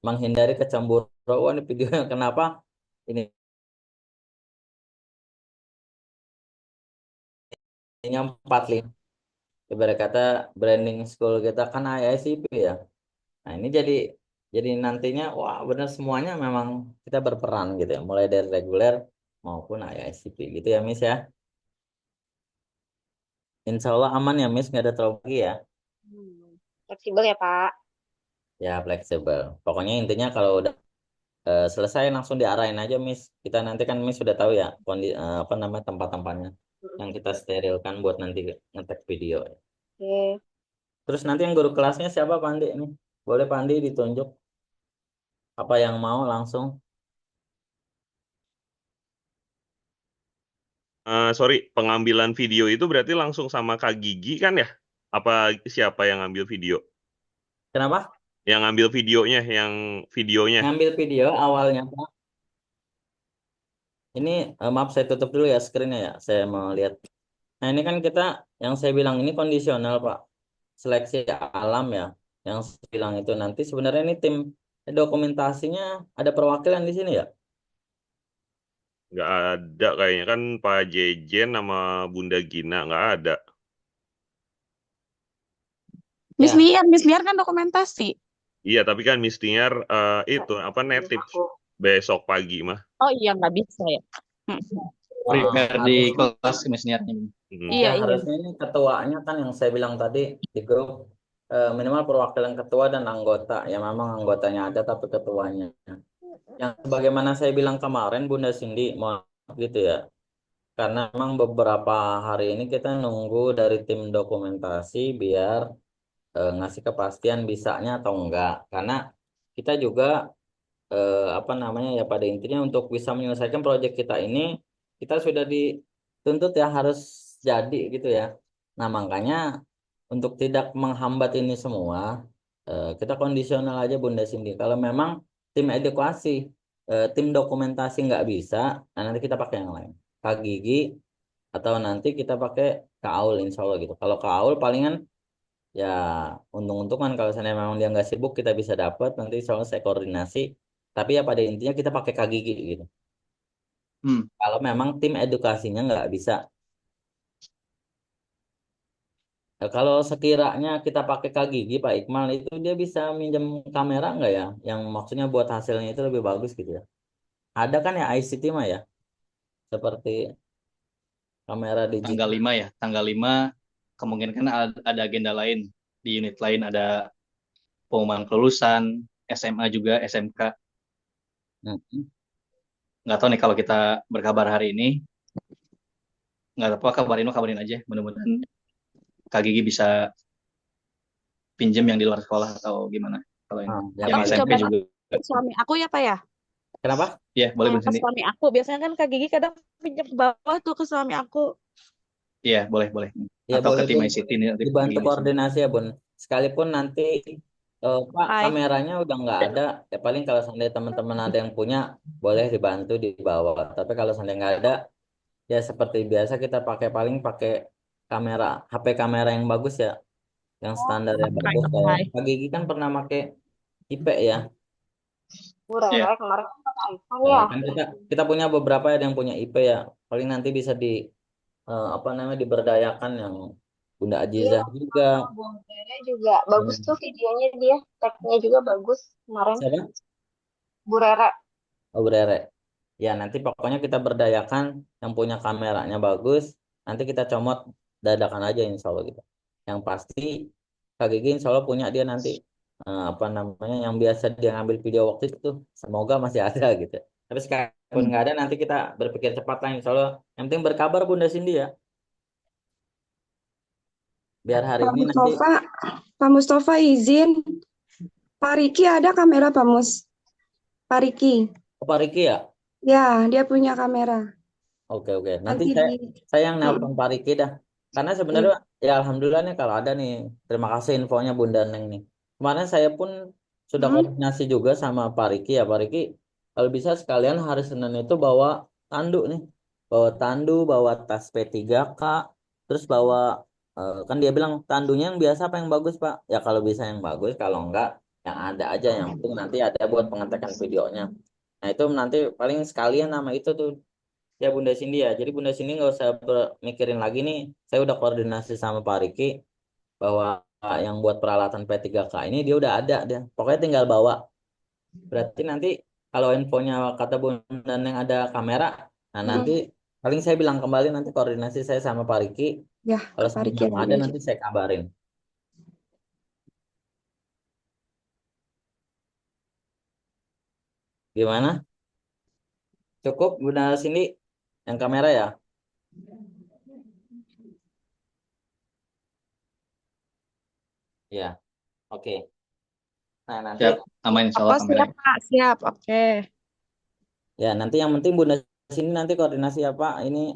[SPEAKER 1] menghindari kecemburuan di videonya kenapa ini ini 45 ibarat kata branding school kita kan ISCP ya. Nah, ini jadi nantinya wah benar semuanya memang kita berperan gitu ya, mulai dari reguler maupun IICP gitu ya, Miss ya. Insya Allah aman ya, Miss, nggak ada trauma ya.
[SPEAKER 2] Fleksibel ya Pak.
[SPEAKER 1] Ya, fleksibel. Pokoknya intinya kalau udah selesai langsung diarahin aja, Miss. Kita nanti kan Miss sudah tahu ya apa namanya tempat-tempatnya yang kita sterilkan buat nanti ngetek video.
[SPEAKER 2] Oke.
[SPEAKER 1] Terus nanti yang guru kelasnya siapa, Pandi ini? Boleh Pandi ditunjuk apa yang mau langsung.
[SPEAKER 5] Sorry, pengambilan video itu berarti langsung sama Kak Gigi kan ya? Apa siapa yang ngambil video?
[SPEAKER 1] Kenapa?
[SPEAKER 5] Yang ngambil videonya, yang videonya.
[SPEAKER 1] Ngambil video awalnya, Pak. Ini maaf saya tutup dulu ya screen-nya ya. Saya mau lihat. Nah ini kan kita yang saya bilang ini kondisional Pak. Seleksi alam ya. Yang saya bilang itu nanti sebenarnya ini tim dokumentasinya ada perwakilan di sini ya.
[SPEAKER 5] Nggak ada kayaknya kan Pak Jejen sama Bunda Gina nggak ada.
[SPEAKER 1] Ya,
[SPEAKER 3] Miss Niar kan dokumentasi.
[SPEAKER 5] Iya, tapi kan Miss Tiar itu apa native
[SPEAKER 2] Aku.
[SPEAKER 5] besok pagi mah.
[SPEAKER 3] Oh iya, nggak bisa ya. Mm.
[SPEAKER 4] Prepare di
[SPEAKER 1] harusnya
[SPEAKER 4] kelas kemistriannya.
[SPEAKER 5] Hmm.
[SPEAKER 3] Iya,
[SPEAKER 1] ya
[SPEAKER 3] iya.
[SPEAKER 1] harusnya ini ketuanya kan yang saya bilang tadi di grup minimal perwakilan ketua dan anggota. Ya memang anggotanya ada tapi ketuanya. Yang bagaimana saya bilang kemarin Bunda Cindy mau gitu ya. Karena memang beberapa hari ini kita nunggu dari tim dokumentasi biar ngasih kepastian bisanya atau enggak. Karena kita juga apa namanya ya pada intinya untuk bisa menyelesaikan proyek kita ini kita sudah dituntut ya harus jadi gitu ya. Nah makanya untuk tidak menghambat ini semua kita kondisional aja Bunda Cindy. Kalau memang tim edukasi, tim dokumentasi nggak bisa, nah nanti kita pakai yang lain. Kak Gigi atau nanti kita pakai Kaul insya Allah gitu. Kalau Kaul palingan ya untung-untungan kalau misalnya memang dia nggak sibuk kita bisa dapat nanti soalnya saya koordinasi. Tapi ya pada intinya kita pakai Kak Gigi gitu.
[SPEAKER 4] Hmm.
[SPEAKER 1] Kalau memang tim edukasinya nggak bisa. Kalau sekiranya kita pakai Kak Gigi, Pak Iqmal, itu dia bisa minjem kamera nggak ya? Yang maksudnya buat hasilnya itu lebih bagus gitu ya. Ada kan ya ICT mah ya, seperti kamera
[SPEAKER 4] Tanggal
[SPEAKER 1] digital.
[SPEAKER 4] 5 ya, tanggal 5 kemungkinan kan ada agenda lain di unit lain, ada pengumuman kelulusan, SMA juga, SMK.
[SPEAKER 1] Hmm.
[SPEAKER 4] Nggak tahu nih kalau kita berkabar hari ini, nggak apa kabarin aja. Mudah-mudahan Kak Gigi bisa pinjem yang di luar sekolah atau gimana. Kalau
[SPEAKER 1] Yang
[SPEAKER 4] yang
[SPEAKER 3] Atau
[SPEAKER 1] paling
[SPEAKER 4] SMP
[SPEAKER 3] coba
[SPEAKER 1] enak.
[SPEAKER 4] juga,
[SPEAKER 3] suami aku ya Pak ya.
[SPEAKER 1] Kenapa?
[SPEAKER 4] ya boleh
[SPEAKER 3] Tanya
[SPEAKER 4] Bu
[SPEAKER 3] ke
[SPEAKER 4] Cindy.
[SPEAKER 3] suami aku. Biasanya kan Kak Gigi kadang pinjam ke bawah tuh ke suami aku.
[SPEAKER 4] Iya, boleh.
[SPEAKER 1] Ya
[SPEAKER 4] Atau ke
[SPEAKER 1] boleh
[SPEAKER 4] tim
[SPEAKER 1] Bun,
[SPEAKER 4] ICT nih nanti Kak
[SPEAKER 1] dibantu
[SPEAKER 4] Gigi sini.
[SPEAKER 1] koordinasi ya Bun. Sekalipun nanti Pak
[SPEAKER 3] Hai.
[SPEAKER 1] kameranya udah nggak ada, ya paling kalau seandainya teman-teman ada yang punya, boleh dibantu dibawa. Tapi kalau seandainya nggak ada, ya seperti biasa kita pakai kamera, HP kamera yang bagus ya, yang standar yang bagus kayak.
[SPEAKER 3] Hai.
[SPEAKER 1] Pak Gigi kan pernah pakai IP ya.
[SPEAKER 2] Bu
[SPEAKER 4] Iya,
[SPEAKER 2] Rere kemarin kan pakai iPhone
[SPEAKER 1] Ya,
[SPEAKER 2] ya.
[SPEAKER 1] kan kita punya beberapa ya yang punya IP ya. Paling nanti bisa apa namanya diberdayakan yang Bunda
[SPEAKER 2] Iya,
[SPEAKER 1] Ajizah juga.
[SPEAKER 2] sama Bu Rere juga bagus tuh videonya dia, tag-nya juga bagus kemarin.
[SPEAKER 1] Siapa?
[SPEAKER 2] Bu Rere.
[SPEAKER 1] Oh, Brere. Ya, nanti pokoknya kita berdayakan yang punya kameranya bagus. Nanti kita comot dadakan aja insya Allah gitu. Yang pasti Kak Gigi insya Allah punya dia nanti apa namanya yang biasa dia ngambil video waktu itu tuh. Semoga masih ada gitu. Tapi sekalipun nggak ada nanti kita berpikir cepat lah insya Allah. Yang penting berkabar Bunda Cindy ya. Biar hari
[SPEAKER 6] Pak
[SPEAKER 1] ini nanti
[SPEAKER 6] Mustafa, Pak Mustafa izin. Pak Riki ada kamera Pak Mus? Pak Riki.
[SPEAKER 1] oh, Pak Riki ya.
[SPEAKER 6] Ya, dia punya kamera.
[SPEAKER 1] Oke. Nanti
[SPEAKER 6] Nanti
[SPEAKER 1] saya
[SPEAKER 6] di
[SPEAKER 1] saya yang
[SPEAKER 6] Hmm,
[SPEAKER 1] nelpon Pak Riki dah. Karena
[SPEAKER 6] iya.
[SPEAKER 1] sebenarnya ya alhamdulillah nih kalau ada nih. Terima kasih infonya Bunda Neng nih. Kemarin saya pun sudah
[SPEAKER 6] Hmm,
[SPEAKER 1] koordinasi juga sama Pak Riki ya. Pak Riki kalau bisa sekalian hari Senin itu bawa tandu nih. Bawa tandu, bawa tas P3K, terus bawa kan dia bilang tandunya yang biasa apa yang bagus Pak? Ya kalau bisa yang bagus, kalau enggak yang ada aja yang penting nanti ada buat pengecekan videonya. Nah itu nanti paling sekalian nama itu tuh ya Bunda Cindy ya. Jadi Bunda Cindy nggak usah mikirin lagi nih. Saya udah koordinasi sama Pak Riki bahwa yang buat peralatan P3K ini dia udah ada dia. Pokoknya tinggal bawa. Berarti nanti kalau infonya kata Bunda yang ada kamera, nah nanti
[SPEAKER 6] hmm.
[SPEAKER 1] paling saya bilang kembali nanti koordinasi saya sama Pak Riki.
[SPEAKER 6] Ya, ke
[SPEAKER 1] Kalau
[SPEAKER 6] Pak Riki
[SPEAKER 1] nggak
[SPEAKER 6] lagi
[SPEAKER 1] ada
[SPEAKER 6] aja.
[SPEAKER 1] nanti saya kabarin. Gimana? Cukup Bunda Cindy yang kamera ya? Ya, oke. Nah nanti
[SPEAKER 4] siap, aman insya
[SPEAKER 3] Apa
[SPEAKER 4] Allah
[SPEAKER 3] siap
[SPEAKER 4] kameranya.
[SPEAKER 3] Pak? Siap. Oke.
[SPEAKER 1] ya nanti yang penting Bunda sini nanti koordinasi apa ini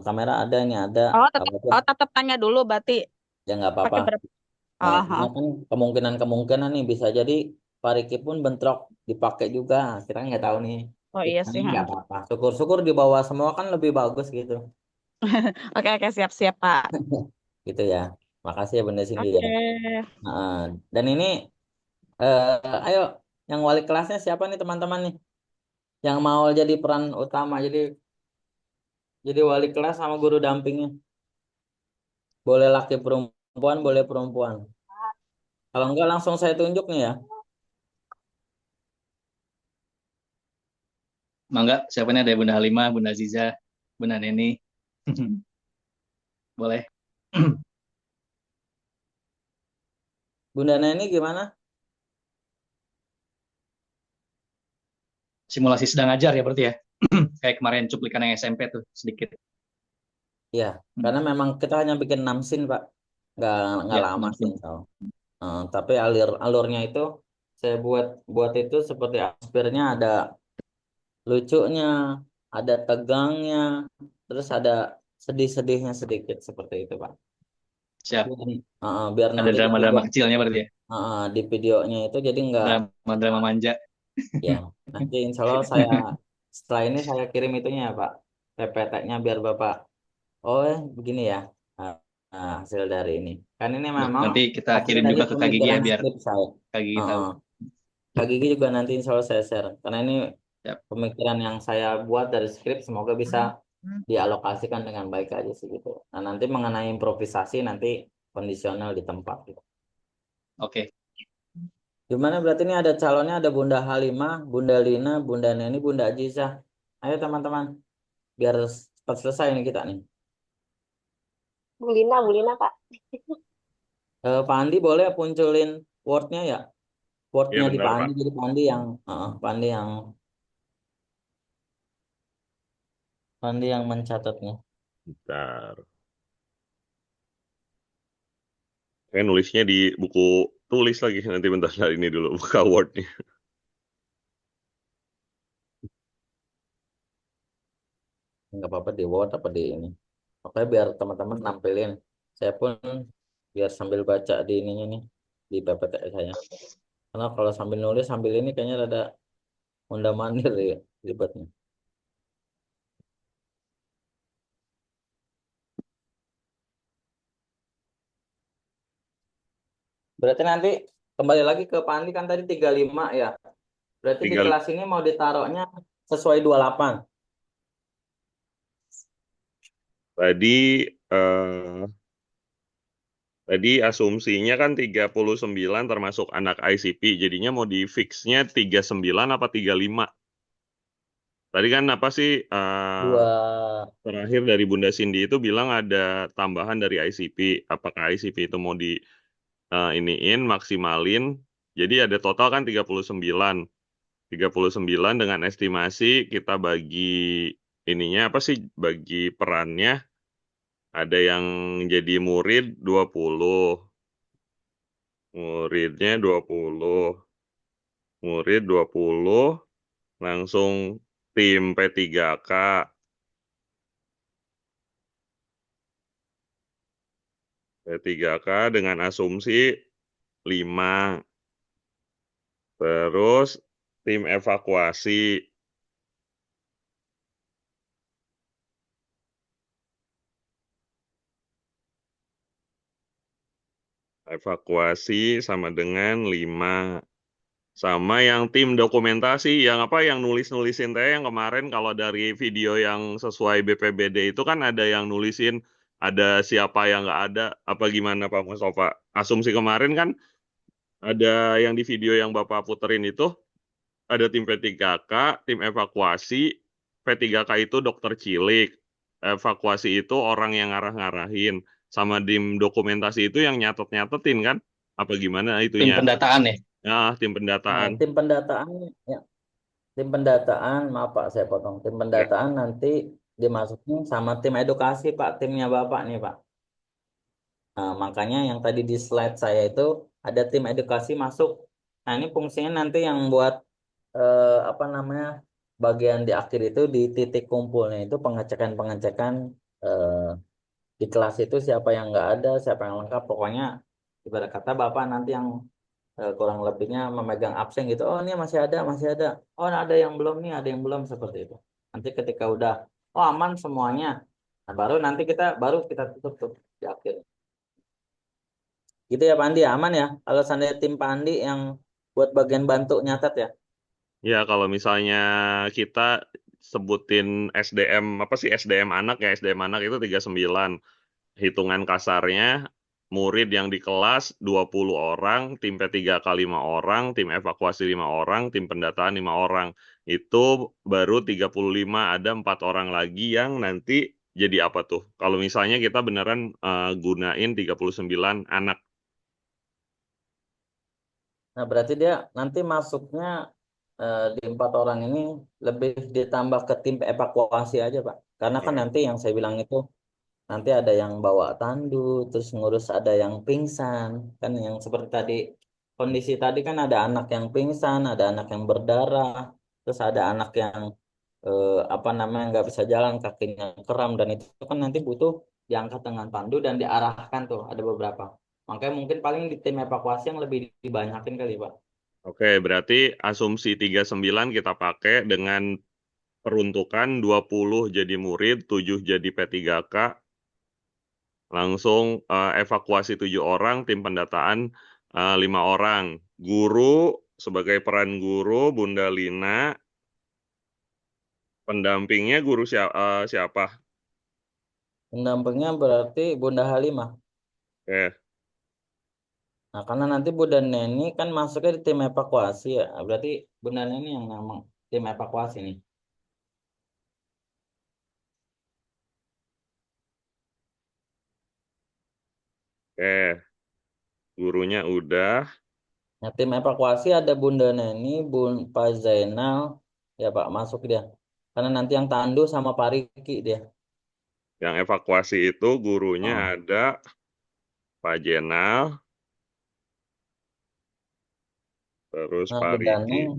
[SPEAKER 1] kamera ada ini ada apapun
[SPEAKER 3] Tetap tanya dulu berarti
[SPEAKER 1] ya nggak apa-apa.
[SPEAKER 3] pakai berapa?
[SPEAKER 1] Karena
[SPEAKER 3] Oh.
[SPEAKER 1] kan kemungkinan nih bisa jadi Pak Riki pun bentrok dipakai juga kita nggak tahu nih.
[SPEAKER 3] Oh
[SPEAKER 1] Jadi
[SPEAKER 3] iya
[SPEAKER 1] nanti
[SPEAKER 3] sih.
[SPEAKER 1] nggak apa-apa. Syukur-syukur di bawah semua kan lebih bagus gitu.
[SPEAKER 3] Oke, siap Pak.
[SPEAKER 1] Gitu ya. Makasih ya Bunda Cindy ya.
[SPEAKER 3] Oke.
[SPEAKER 1] Nah, dan ini ayo yang wali kelasnya siapa nih teman-teman nih yang mau jadi peran utama jadi wali kelas sama guru dampingnya. Boleh laki perempuan, boleh perempuan. Kalau enggak langsung saya tunjuk nih ya.
[SPEAKER 4] Mangga, siapa nih, ada Bunda Halimah, Bunda Aziza, Bunda Neni. Boleh.
[SPEAKER 1] Bunda Neni gimana?
[SPEAKER 4] Simulasi sedang ajar ya berarti ya. Kayak kemarin cuplikan yang SMP tuh sedikit.
[SPEAKER 1] Ya, karena memang kita hanya bikin 6 scene, Pak. Nggak
[SPEAKER 4] Ya,
[SPEAKER 1] lama sih,
[SPEAKER 4] langsung.
[SPEAKER 1] insya Allah. Tapi alurnya itu saya buat itu seperti atmosfernya ada lucunya, ada tegangnya, terus ada sedih-sedihnya sedikit seperti itu, Pak.
[SPEAKER 4] Siap.
[SPEAKER 1] Biar
[SPEAKER 4] Ada
[SPEAKER 1] nanti
[SPEAKER 4] drama-drama kecilnya berarti ya.
[SPEAKER 1] di videonya itu jadi nggak.
[SPEAKER 4] Drama-drama manja.
[SPEAKER 1] Ya, nanti insya Allah saya setelah ini saya kirim itunya ya Pak, PPT-nya biar Bapak, oh begini ya hasil dari ini. Kan ini memang
[SPEAKER 4] Nanti kita
[SPEAKER 1] hasil
[SPEAKER 4] kirim
[SPEAKER 1] dari
[SPEAKER 4] juga ke Kak Gigi ya
[SPEAKER 1] pemikiran
[SPEAKER 4] biar
[SPEAKER 1] skrip saya.
[SPEAKER 4] Kak Gigi tahu.
[SPEAKER 1] Kak Gigi juga nanti insya Allah saya share. Karena ini
[SPEAKER 4] Siap.
[SPEAKER 1] pemikiran yang saya buat dari skrip semoga bisa dialokasikan dengan baik aja sih gitu. Nah nanti mengenai improvisasi nanti kondisional di tempat gitu.
[SPEAKER 4] Oke.
[SPEAKER 1] Gimana berarti ini ada calonnya, ada Bunda Halimah, Bunda Lina, Bunda Neni, Bunda Ajizah. Ayo teman-teman, biar cepat selesai nih kita nih.
[SPEAKER 2] Bu Lina Pak.
[SPEAKER 1] Pak Andi boleh munculin Word-nya ya?
[SPEAKER 5] Iya
[SPEAKER 1] Word-nya di
[SPEAKER 5] bentar
[SPEAKER 1] Pak
[SPEAKER 5] Pak.
[SPEAKER 1] Andi, jadi Pak Andi yang mencatatnya.
[SPEAKER 5] Bentar. Saya nulisnya di buku tulis lagi. Nanti bentar ini dulu buka Word-nya.
[SPEAKER 1] Nggak apa-apa di Word apa di ini. Pokoknya biar teman-teman nampilin. Saya pun biar sambil baca di ininya nih, di PPT saya. Karena kalau sambil nulis sambil ini kayaknya ada mondar-mandir ya ribetnya. Berarti nanti kembali lagi ke Pak Andi kan tadi 35 ya. Berarti di
[SPEAKER 5] Tinggal
[SPEAKER 1] kelas ini mau ditaruhnya sesuai 28.
[SPEAKER 5] tadi eh, tadi asumsinya kan 39 termasuk anak ICP. Jadinya mau di fix-nya 39 apa 35? Tadi kan apa sih
[SPEAKER 1] Dua
[SPEAKER 5] terakhir dari Bunda Cindy itu bilang ada tambahan dari ICP. Apakah ICP itu mau di iniin maksimalin? Jadi ada total kan 39. 39 dengan estimasi kita bagi ininya apa sih? Bagi perannya. Ada yang jadi murid 20. Muridnya 20. Murid 20. Langsung tim P3K. P3K dengan asumsi 5. Terus tim evakuasi. Evakuasi sama dengan 5. Sama yang tim dokumentasi, yang apa yang nulis-nulisin teh yang kemarin kalau dari video yang sesuai BPBD itu kan ada yang nulisin ada siapa yang nggak ada, apa gimana Pak Mustafa? Asumsi kemarin kan ada yang di video yang Bapak puterin itu ada tim P3K, tim evakuasi, P3K itu dokter cilik, evakuasi itu orang yang ngarah-ngarahin, sama tim dokumentasi itu yang nyatet-nyatetin kan? Apa gimana
[SPEAKER 4] Tim
[SPEAKER 5] itunya?
[SPEAKER 4] pendataan ya.
[SPEAKER 5] Ya, tim pendataan.
[SPEAKER 1] tim pendataan ya, tim pendataan, maaf Pak saya potong. Tim
[SPEAKER 5] Ya.
[SPEAKER 1] pendataan nanti dimasukin sama tim edukasi Pak, timnya Bapak nih Pak. Nah, makanya yang tadi di slide saya itu ada tim edukasi masuk. Nah, ini fungsinya nanti yang buat apa namanya bagian di akhir itu di titik kumpulnya itu pengecekan-pengecekan eh, di kelas itu siapa yang nggak ada, siapa yang lengkap. Pokoknya ibarat kata Bapak nanti yang kurang lebihnya memegang absen gitu. Oh, ini masih ada, masih ada. Oh, ada yang belum nih, ada yang belum seperti itu. Nanti ketika udah oh aman semuanya, nah, baru kita tutup tuh di akhir. Gitu ya Pak Andi, aman ya. Kalau seandainya tim Pak Andi yang buat bagian bantu nyatet ya.
[SPEAKER 5] Ya, kalau misalnya kita sebutin SDM, apa sih SDM anak ya, SDM anak itu 39. Hitungan kasarnya, murid yang di kelas 20 orang, tim P3K 5 orang, tim evakuasi 5 orang, tim pendataan 5 orang. Itu baru 35, ada 4 orang lagi yang nanti jadi apa tuh? Kalau misalnya kita beneran gunain 39 anak.
[SPEAKER 1] Nah, berarti dia nanti masuknya di 4 orang ini lebih ditambah ke tim evakuasi aja Pak. Karena kan
[SPEAKER 5] Ya.
[SPEAKER 1] nanti yang saya bilang itu nanti ada yang bawa tandu, terus ngurus ada yang pingsan, kan yang seperti tadi kondisi tadi kan ada anak yang pingsan, ada anak yang berdarah, terus ada anak yang apa namanya nggak bisa jalan kakinya kram dan itu kan nanti butuh diangkat dengan tandu dan diarahkan tuh ada beberapa. Makanya mungkin paling di tim evakuasi yang lebih dibanyakin kali Pak.
[SPEAKER 5] Oke, berarti asumsi 39 kita pakai dengan peruntukan 20 jadi murid, 7 jadi P3K, langsung evakuasi 7 orang, tim pendataan 5 orang. Guru, sebagai peran guru, Bunda Lina, pendampingnya guru siapa?
[SPEAKER 1] Pendampingnya berarti Bunda Halimah.
[SPEAKER 5] Oke,
[SPEAKER 1] Nah, karena nanti Bunda Neni kan masuknya di tim evakuasi ya. Nah, berarti Bunda Neni yang nama tim evakuasi nih.
[SPEAKER 5] Gurunya udah.
[SPEAKER 1] Nah, tim evakuasi ada Bunda Neni, Pak Zainal, ya Pak masuk dia. Karena nanti yang tandu sama Pak Riki dia.
[SPEAKER 5] Yang evakuasi itu gurunya
[SPEAKER 1] Oh.
[SPEAKER 5] ada Pak Jenal, terus
[SPEAKER 1] Nah,
[SPEAKER 5] Pak
[SPEAKER 1] Bunda
[SPEAKER 5] Riki,
[SPEAKER 1] Neng,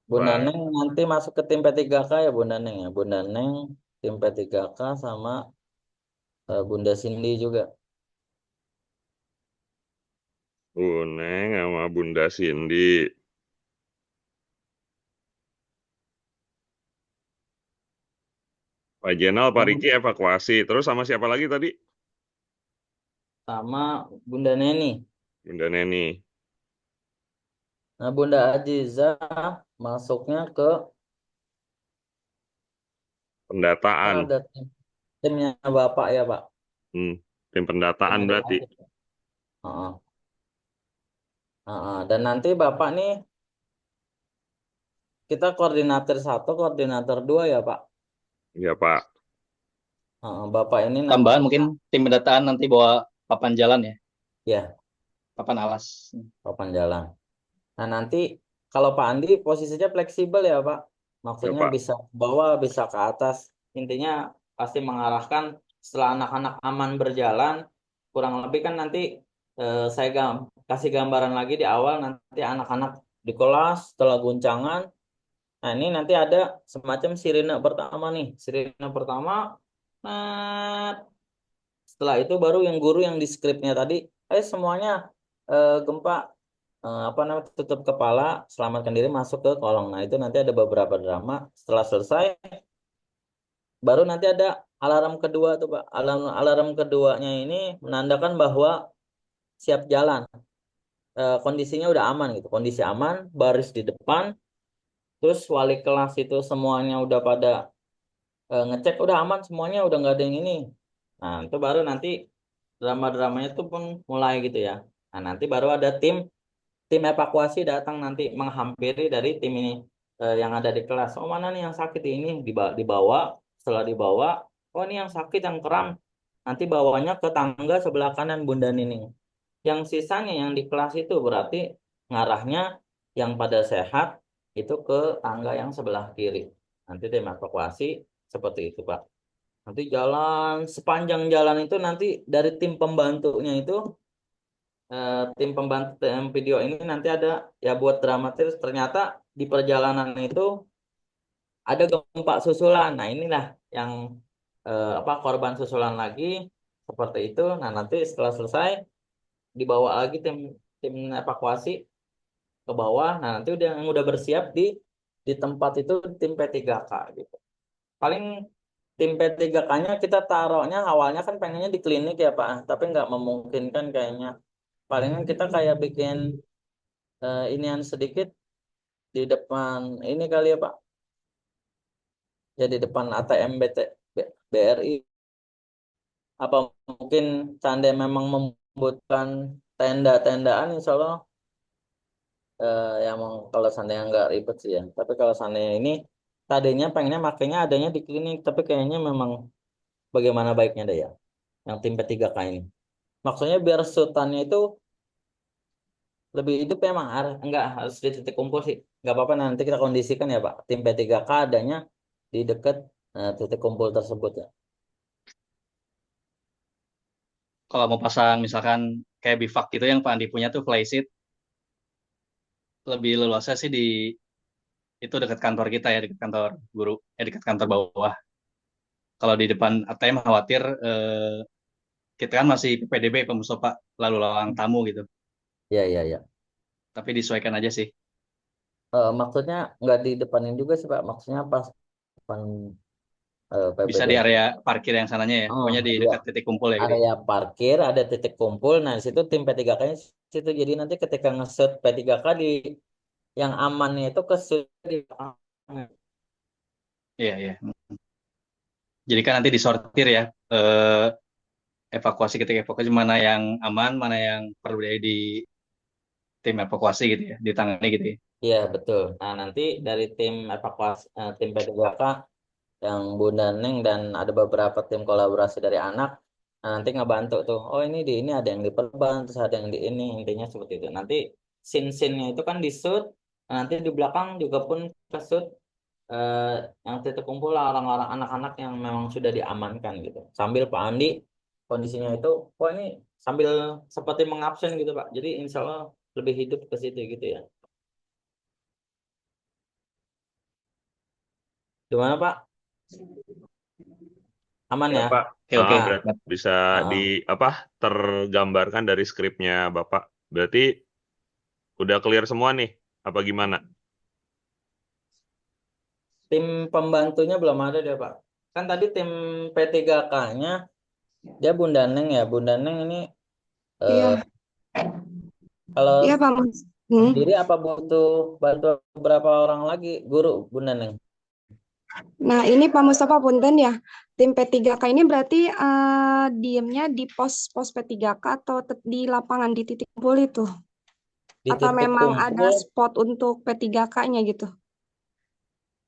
[SPEAKER 1] Bunda
[SPEAKER 5] Pak
[SPEAKER 1] Neng nanti masuk ke tim P3K ya Bunda Neng ya. Bunda Neng tim P3K sama Bunda Cindy juga.
[SPEAKER 5] Buneng sama Bunda Cindy. Pak Jenal, Pak
[SPEAKER 1] Sama
[SPEAKER 5] Riki evakuasi. Terus sama siapa lagi tadi?
[SPEAKER 1] sama Bunda Neni.
[SPEAKER 5] Bunda Neni.
[SPEAKER 1] Nah, Bunda Aziza masuknya ke kan
[SPEAKER 5] Pendataan.
[SPEAKER 1] ada timnya Bapak ya Pak.
[SPEAKER 5] Hmm, tim pendataan
[SPEAKER 1] Timnya
[SPEAKER 5] berarti.
[SPEAKER 1] Bapak. Heeh. Heeh. Dan nanti Bapak nih kita koordinator satu, koordinator dua ya Pak.
[SPEAKER 5] Ya Pak.
[SPEAKER 1] Heeh, Bapak ini nanti
[SPEAKER 4] Tambahan mungkin tim pendataan nanti bawa papan jalan ya,
[SPEAKER 1] ya
[SPEAKER 4] papan alas.
[SPEAKER 1] papan jalan. Nah, nanti kalau Pak Andi posisinya fleksibel ya, Pak.
[SPEAKER 5] Ya
[SPEAKER 1] Maksudnya
[SPEAKER 5] Pak.
[SPEAKER 1] bisa ke bawah, bisa ke atas. Intinya pasti mengarahkan setelah anak-anak aman berjalan, kurang lebih kan nanti saya kasih gambaran lagi di awal, nanti anak-anak di kelas setelah guncangan. Nah, ini nanti ada semacam sirine pertama nih. Sirine pertama, nah, setelah itu baru yang guru yang di skripnya tadi, semuanya gempa apa namanya tutup kepala, selamatkan diri masuk ke kolong. Nah, itu nanti ada beberapa drama. Setelah selesai, baru nanti ada alarm kedua tuh, Pak. Alarm keduanya ini menandakan bahwa siap jalan. Kondisinya udah aman gitu. Kondisi aman, baris di depan, terus wali kelas itu semuanya udah pada ngecek udah aman semuanya, udah nggak ada yang ini. Nah, itu baru nanti drama-dramanya itu pun mulai gitu ya. Nah, nanti baru ada tim evakuasi datang nanti menghampiri dari tim ini yang ada di kelas. Oh, mana nih yang sakit ini dibawa, setelah dibawa, oh ini yang sakit yang kram. Nanti bawanya ke tangga sebelah kanan Bunda Nining. Yang sisanya yang di kelas itu berarti ngarahnya yang pada sehat itu ke tangga yang sebelah kiri. Nanti tim evakuasi seperti itu, Pak. Nanti jalan sepanjang jalan itu nanti dari tim pembantunya itu tim pembantu tim video ini nanti ada ya buat dramatis ternyata di perjalanan itu ada gempa susulan. Nah, inilah yang apa korban susulan lagi seperti itu. Nah, nanti setelah selesai dibawa lagi tim tim evakuasi ke bawah. Nah, nanti udah yang udah bersiap di tempat itu tim P3K gitu. Paling tim P3K-nya kita taruhnya awalnya kan pengennya di klinik ya Pak, tapi nggak memungkinkan kayaknya. Palingan kita kayak bikin inian sedikit di depan ini kali ya Pak, ya di depan ATM BRI. Apa mungkin seandainya memang membutuhkan tenda-tendaan, insya Allah ya emang kalau seandainya nggak ribet sih ya. Tapi kalau seandainya ini tadinya pengennya makanya adanya di klinik, tapi kayaknya memang bagaimana baiknya deh ya, yang tim P3K ini. Maksudnya biar sultannya itu lebih hidup memang enggak harus di titik kumpul sih. Nggak apa-apa nanti kita kondisikan ya Pak. Tim P3K adanya di dekat titik kumpul tersebut ya.
[SPEAKER 4] Kalau mau pasang misalkan kayak bivak gitu yang Pak Andi punya tuh flysheet, lebih leluasa sih di itu dekat kantor kita ya, dekat kantor guru, dekat kantor bawah. Kalau di depan ATM khawatir kita kan masih PPDB Pak Mustafa, lalu lalang tamu gitu.
[SPEAKER 1] Iya, iya, iya.
[SPEAKER 4] Tapi disesuaikan aja sih.
[SPEAKER 1] Maksudnya nggak di depanin juga sih Pak. Maksudnya pas depan
[SPEAKER 4] Bisa di
[SPEAKER 1] PPDB.
[SPEAKER 4] area parkir yang sananya ya.
[SPEAKER 1] Oh,
[SPEAKER 4] Pokoknya di
[SPEAKER 1] iya.
[SPEAKER 4] dekat titik kumpul ya gitu.
[SPEAKER 1] Area parkir ada titik kumpul. Nah, di situ tim P3K-nya situ. Jadi nanti ketika nge-shoot P3K di yang amannya itu ke shoot di belakang.
[SPEAKER 4] Iya, iya. Jadi kan nanti disortir ya. Evakuasi ketika evakuasi mana yang aman, mana yang perlu di tim evakuasi gitu ya, ditangani gitu ya.
[SPEAKER 1] Iya, betul. Nah, nanti dari tim evakuasi, tim P3K yang Bunda Neng dan ada beberapa tim kolaborasi dari anak, nah, nanti ngebantu tuh. Oh, ini di ini ada yang diperban, terus ada yang di ini, intinya seperti itu. Nanti scene-scene-nya itu kan di shoot, nah, nanti di belakang juga pun ke shoot eh, yang titik kumpul lah orang-orang anak-anak yang memang sudah diamankan gitu. Sambil Pak Andi kondisinya itu, oh ini sambil seperti mengabsen gitu Pak. Jadi insya Allah lebih hidup ke situ gitu ya. Gimana Pak? Aman
[SPEAKER 5] Ya
[SPEAKER 1] ya?
[SPEAKER 5] Pak,
[SPEAKER 4] Oke, oke.
[SPEAKER 5] berarti bisa di
[SPEAKER 1] Ah,
[SPEAKER 5] apa tergambarkan dari skripnya Bapak. Berarti udah clear semua nih, apa gimana?
[SPEAKER 1] tim pembantunya belum ada deh Pak. Kan tadi tim P3K-nya dia Bunda Neng ya. Bunda Neng ini eh,
[SPEAKER 6] Iya,
[SPEAKER 1] kalau
[SPEAKER 6] iya Pak Mus.
[SPEAKER 1] sendiri apa butuh bantuan berapa orang lagi guru Bunda Neng?
[SPEAKER 6] Nah, ini Pak Mustafa punten ya. Tim P3K ini berarti diemnya di pos P3K atau di lapangan di titik kumpul itu?
[SPEAKER 1] Di
[SPEAKER 6] Atau
[SPEAKER 1] titik
[SPEAKER 6] memang ada
[SPEAKER 1] kumpul
[SPEAKER 6] spot untuk P3K-nya gitu?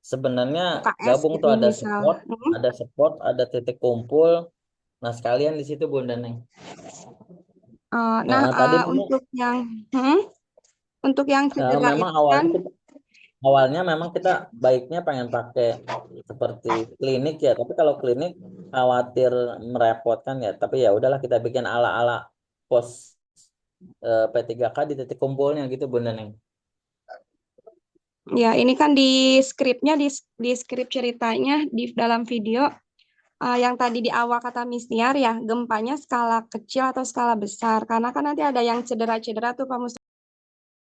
[SPEAKER 1] sebenarnya
[SPEAKER 6] UKS
[SPEAKER 1] gabung
[SPEAKER 6] gitu
[SPEAKER 1] tuh
[SPEAKER 6] misal.
[SPEAKER 1] ada spot, ada titik kumpul. Nah, sekalian di situ Bunda Neng. Tadi memang
[SPEAKER 6] Hmm, untuk yang cedera
[SPEAKER 1] memang
[SPEAKER 6] itu kan,
[SPEAKER 1] awalnya memang kita baiknya pengen pakai seperti klinik ya, tapi kalau klinik khawatir merepotkan ya. Tapi ya udahlah kita bikin ala-ala pos P3K di titik kumpulnya gitu Bunda Neng.
[SPEAKER 6] ya ini kan di skripnya, di skrip ceritanya di dalam video yang tadi di awal kata Miss Niar ya, gempanya skala kecil atau skala besar. Karena kan nanti ada yang cedera-cedera tuh Pak Mustafa.